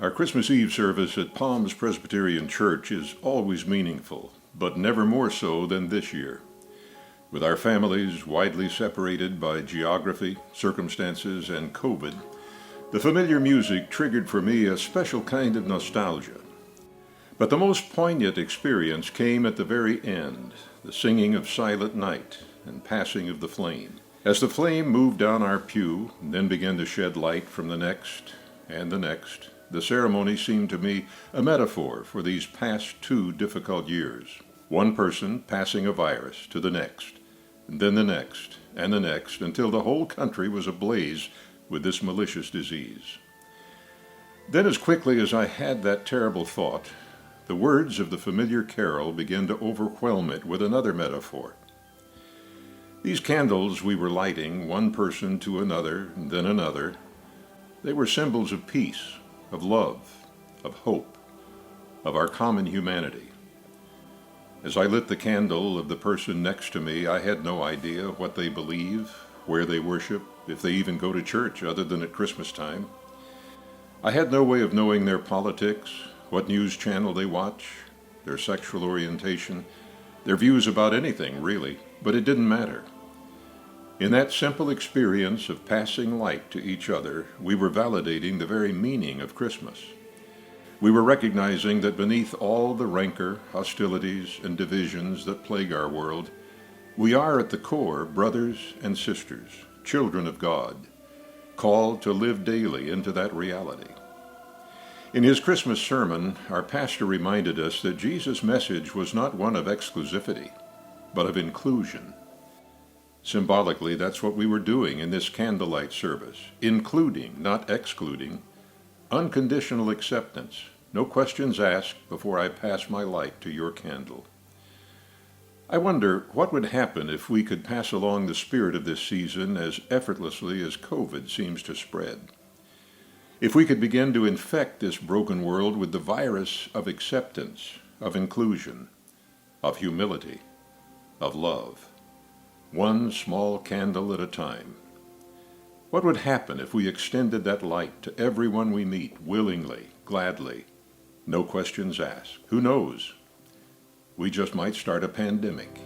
Our Christmas Eve service at Palms Presbyterian Church is always meaningful, but never more so than this year. With our families widely separated by geography, circumstances, and COVID, the familiar music triggered for me a special kind of nostalgia. But the most poignant experience came at the very end, the singing of Silent Night and passing of the flame. As the flame moved down our pew and then began to shed light from the next and the next, the ceremony seemed to me a metaphor for these past 2 difficult years. One person passing a virus to the next, and then the next, and the next, until the whole country was ablaze with this malicious disease. Then, as quickly as I had that terrible thought, the words of the familiar carol began to overwhelm it with another metaphor. These candles we were lighting, one person to another, and then another, they were symbols of peace, of love, of hope, of our common humanity. As I lit the candle of the person next to me, I had no idea what they believe, where they worship, if they even go to church other than at Christmas time. I had no way of knowing their politics, what news channel they watch, their sexual orientation, their views about anything, really, but it didn't matter. In that simple experience of passing light to each other, we were validating the very meaning of Christmas. We were recognizing that beneath all the rancor, hostilities, and divisions that plague our world, we are at the core brothers and sisters, children of God, called to live daily into that reality. In his Christmas sermon, our pastor reminded us that Jesus' message was not one of exclusivity, but of inclusion. Symbolically, that's what we were doing in this candlelight service, including, not excluding, unconditional acceptance, no questions asked before I pass my light to your candle. I wonder what would happen if we could pass along the spirit of this season as effortlessly as COVID seems to spread. If we could begin to infect this broken world with the virus of acceptance, of inclusion, of humility, of love. One small candle at a time. What would happen if we extended that light to everyone we meet willingly, gladly, no questions asked? Who knows? We just might start a pandemic.